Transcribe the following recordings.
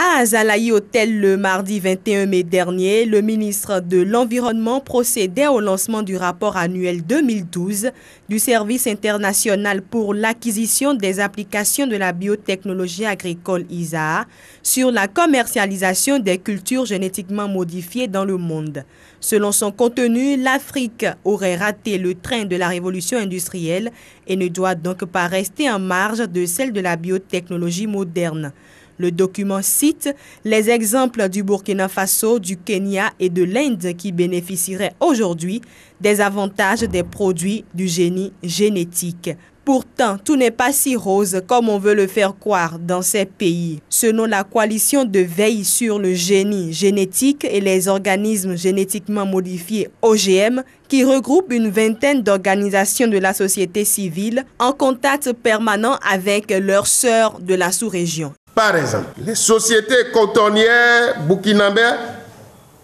À Azalaï Hôtel le mardi 21 mai dernier, le ministre de l'Environnement procédait au lancement du rapport annuel 2012 du Service international pour l'acquisition des applications de la biotechnologie agricole ISAA sur la commercialisation des cultures génétiquement modifiées dans le monde. Selon son contenu, l'Afrique aurait raté le train de la révolution industrielle et ne doit donc pas rester en marge de celle de la biotechnologie moderne. Le document cite les exemples du Burkina Faso, du Kenya et de l'Inde qui bénéficieraient aujourd'hui des avantages des produits du génie génétique. Pourtant, tout n'est pas si rose comme on veut le faire croire dans ces pays. Selon la coalition de veille sur le génie génétique et les organismes génétiquement modifiés OGM, qui regroupe une vingtaine d'organisations de la société civile en contact permanent avec leurs sœurs de la sous-région. Par exemple, les sociétés cotonnières burkinabées,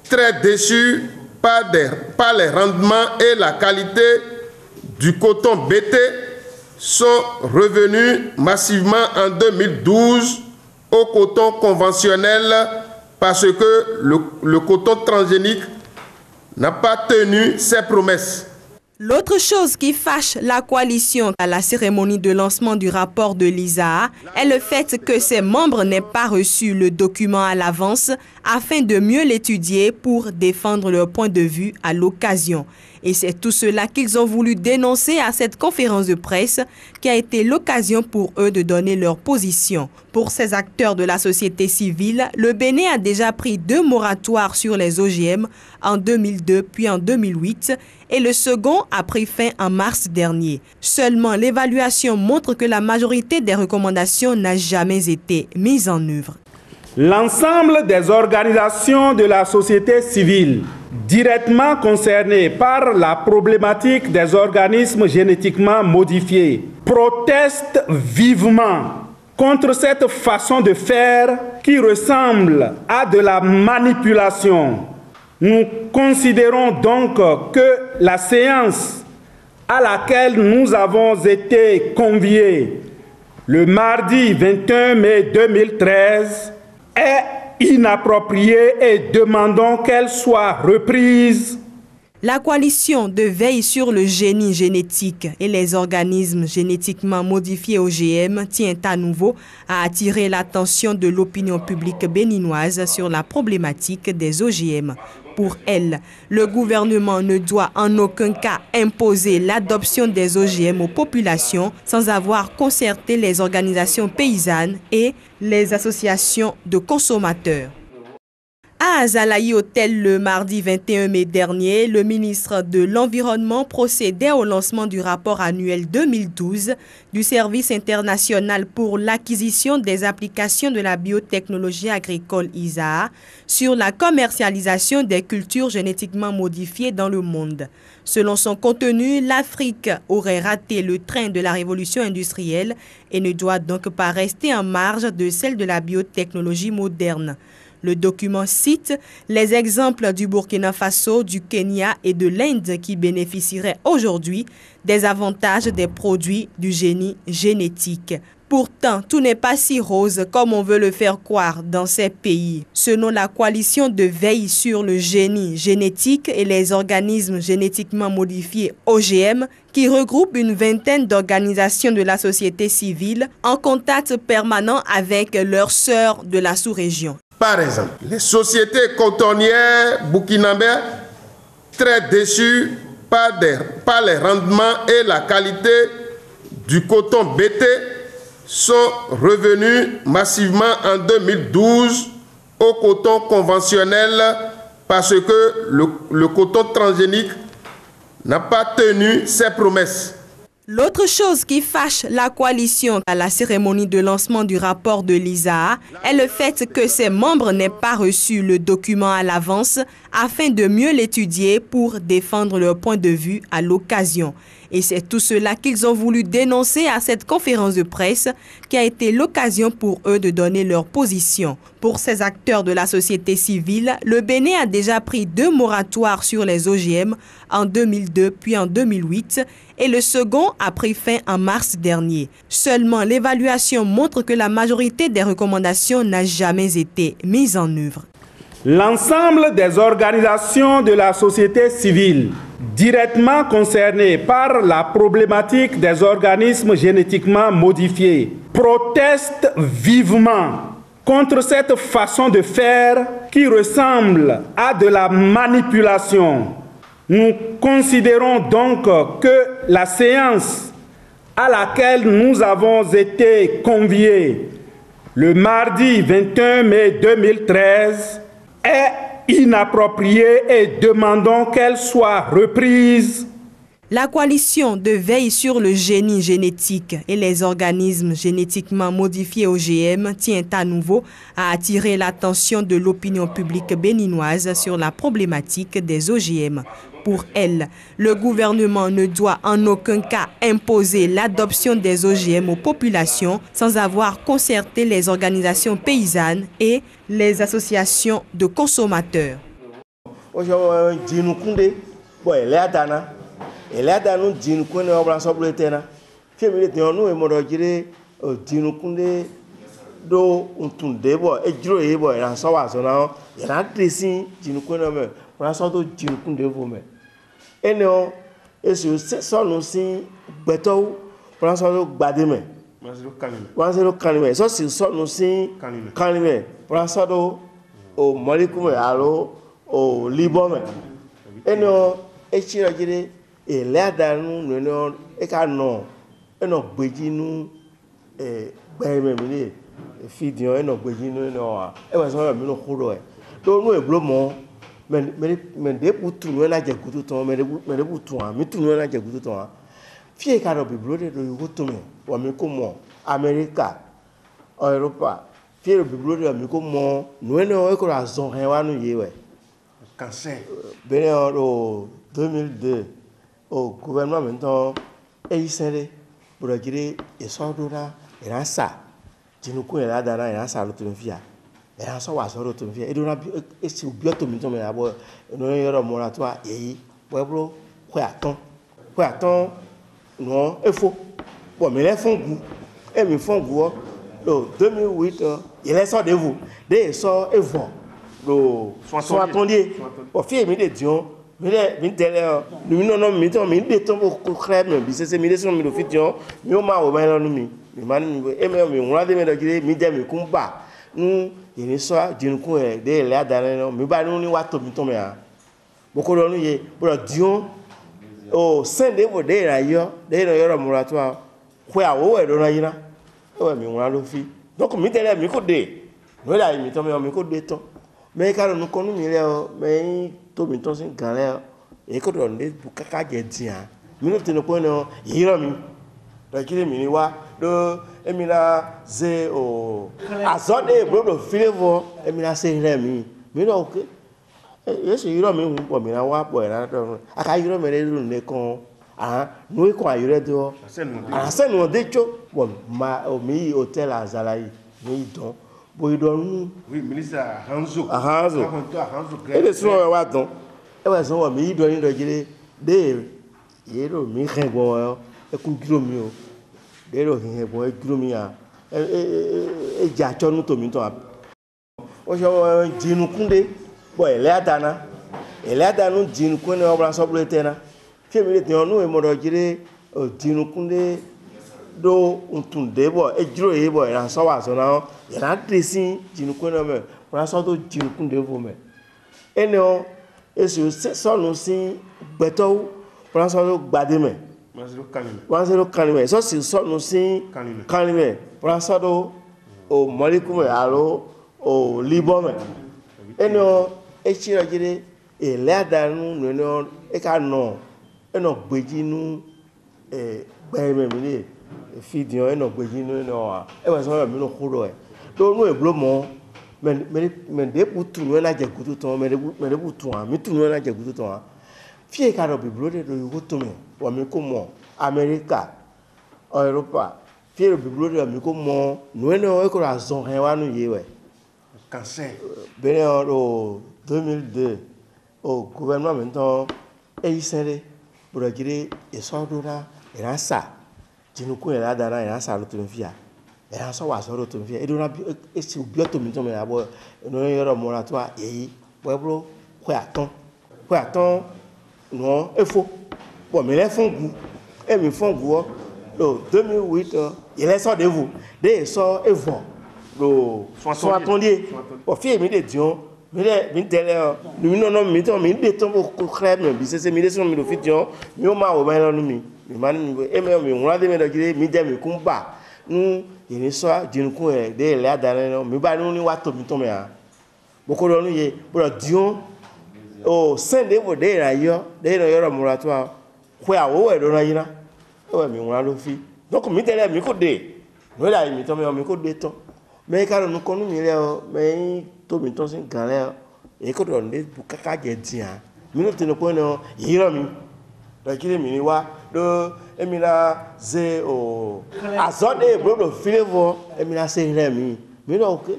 très déçues par les rendements et la qualité du coton BT, sont revenus massivement en 2012 au coton conventionnel parce que le coton transgénique n'a pas tenu ses promesses. L'autre chose qui fâche la coalition à la cérémonie de lancement du rapport de l'ISAA est le fait que ses membres n'aient pas reçu le document à l'avance afin de mieux l'étudier pour défendre leur point de vue à l'occasion. Et c'est tout cela qu'ils ont voulu dénoncer à cette conférence de presse qui a été l'occasion pour eux de donner leur position. Pour ces acteurs de la société civile, le Bénin a déjà pris 2 moratoires sur les OGM en 2002 puis en 2008 et le second a pris fin en mars dernier. Seulement, l'évaluation montre que la majorité des recommandations n'a jamais été mise en œuvre. L'ensemble des organisations de la société civile directement concernées par la problématique des organismes génétiquement modifiés protestent vivement contre cette façon de faire qui ressemble à de la manipulation. Nous considérons donc que la séance à laquelle nous avons été conviés le mardi 21 mai 2013 est inappropriée et demandons qu'elle soit reprise. La coalition de veille sur le génie génétique et les organismes génétiquement modifiés OGM tient à nouveau à attirer l'attention de l'opinion publique béninoise sur la problématique des OGM. Pour elle, le gouvernement ne doit en aucun cas imposer l'adoption des OGM aux populations sans avoir concerté les organisations paysannes et les associations de consommateurs. À Azalaï Hôtel le mardi 21 mai dernier, le ministre de l'Environnement procédait au lancement du rapport annuel 2012 du Service international pour l'acquisition des applications de la biotechnologie agricole ISAA sur la commercialisation des cultures génétiquement modifiées dans le monde. Selon son contenu, l'Afrique aurait raté le train de la révolution industrielle et ne doit donc pas rester en marge de celle de la biotechnologie moderne. Le document cite les exemples du Burkina Faso, du Kenya et de l'Inde qui bénéficieraient aujourd'hui des avantages des produits du génie génétique. Pourtant, tout n'est pas si rose comme on veut le faire croire dans ces pays. Selon la coalition de veille sur le génie génétique et les organismes génétiquement modifiés OGM, qui regroupe une vingtaine d'organisations de la société civile en contact permanent avec leurs sœurs de la sous-région. Par exemple, les sociétés cotonnières burkinabées, très déçues par les rendements et la qualité du coton BT, sont revenus massivement en 2012 au coton conventionnel parce que le coton transgénique n'a pas tenu ses promesses. L'autre chose qui fâche la coalition à la cérémonie de lancement du rapport de l'ISAA est le fait que ses membres n'aient pas reçu le document à l'avance afin de mieux l'étudier pour défendre leur point de vue à l'occasion. Et c'est tout cela qu'ils ont voulu dénoncer à cette conférence de presse qui a été l'occasion pour eux de donner leur position. Pour ces acteurs de la société civile, le Bénin a déjà pris 2 moratoires sur les OGM en 2002 puis en 2008 et le second a pris fin en mars dernier. Seulement, l'évaluation montre que la majorité des recommandations n'a jamais été mise en œuvre. L'ensemble des organisations de la société civile directement concernées par la problématique des organismes génétiquement modifiés protestent vivement contre cette façon de faire qui ressemble à de la manipulation. Nous considérons donc que la séance à laquelle nous avons été conviés le mardi 21 mai 2013 est inappropriée et demandons qu'elle soit reprise. La coalition de veille sur le génie génétique et les organismes génétiquement modifiés OGM tient à nouveau à attirer l'attention de l'opinion publique béninoise sur la problématique des OGM. Pour elle, le gouvernement ne doit en aucun cas imposer l'adoption des OGM aux populations sans avoir concerté les organisations paysannes et les associations de consommateurs. Eno esu sonu si gbeto pranso gbademe pranso kanime so si sonu si kanime pranso do o molekume alo o libome eno echiro jire ele adanu no e ka no eno gbeji nu gbeme mi le fidion eno gbeji nu no e wa so mi no kuro e do nu eblo mo men de putu no na je gutu ton men de putu an mi tu no na je gutu ton an fie ka do biblo de do yugo to me wa mi ko mo America Europa fie do biblo de mi ko mo no no e ko ra zon he wa nu ye we cancer bene o 2002 o gouvernement maintenant e isere bro jire e so do na e na sa jinuku e la dara e na sa lo to fia e na so wa so ro to fia e do na e si obi to mi to me abo no yoro mora to a yi bo bro ko aton no e fo bo mi le fungu e mi fungu o lo 2008 il est so de vous de so e vo lo so atondie o fi mi de dion mi tele mi no mi to mi de to ko crème bi se mi de so mi do fi dion mi o ma o ba no mi ma ni e mi won de mi do jire mi je mi kun ba nu ini so jinkun e de le adare no mi ba ni wa to mi to me a boko lo nu ye bro dion o sende bo de ra yo de no yoro mura to a ko awo we do na yina e we mi won lo fi donc mi tele mi ko de no la mi to me mi ko de to me ka no ko nu mi le o me to mi to sin gan le e ko do de bu kaka je dia mi no te no ko no yiro mi do kire mi ni wa do emina ze o azode brodo filevo emina se remi mi no ke yesu yiro mi hu po mi na wa po era do aka yiro me le ne kon no ko ayure do asenu de cho bo ma o mi hotel azalai mi don bo idon oui ministre Hanzo e so wa don e wa so mi idon ni do jire de yero mi khengo e ku giro mi o dero hin bo grumia e ja chonu to mi to o so jinu kunde bo ele adanu jinu kunde obra so bletena fi mi le onu e mo do jire o jinu kunde do untunde bo e jiro e bo ran so wa so na e ran tracing jinu kunde me ran so to jinu kunde vo me eno esu sonu si gbeto ran so to gbade me Wanzero kanime so si sonu si kanime prasado o molekume alo o libome eno echiro jire ele adanu no e ka no eno gbeji nu gbeme mi le fidion eno gbeji nu no e wa so mi no kuro e do nu eblo mo men de putu no na je gutu ton men de putu an mi tu no na je gutu ton Fie karo biblo de do yugotume wa mi ko mo America Europa fie biblo de mi ko mo no ene o ko razon he wa nu yewe Cancer. Bene o 2002 o gouvernement maintenant e isere pour dire e so do na era sa jinuku era dara era sa lo tun fia era so wa so lo tun fia e do na e si bioto mi to me abo no yoro mo ra to a yi bro ko aton non il faut bon mais les fonds et mi fonds le 2008 il est sort de vous des sort et vont le soit attendier au fille mi de dion mi tele mi non mi ton mi de ton ko crème mi c'est mi de son mi le fit dion mi o ma o ba lo mi man e mi won de me do gire mi de mi kun ba nu il so din kun e de le adare no mi ba ni wa to mi ton me a boko lo nu ye bro dion oh sende bo de ra yo de no yoro mura to a kwe awo we do na yina e we mi won lo fi donc mi tele mi ko de no da mi to mi ko de ton me ka no ko nu mi le o me to mi ton sin gan le e ko do de bu kaka je dia mi no te no ko no yiro mi do kire mi ni wa do e mi la ze o azode bro do flavor e mi la se re mi no okay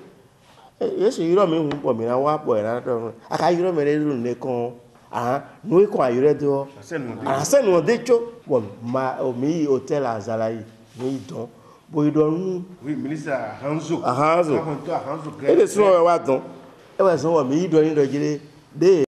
yes yiro mi hun po mi na wa po era do aka yiro me le run le kon no ko ayure do asenu de cho bo ma o mi hotel azalai ni don bo idon oui ministre Hanzo e de so wa don e wa so wa mi idon ni do jire de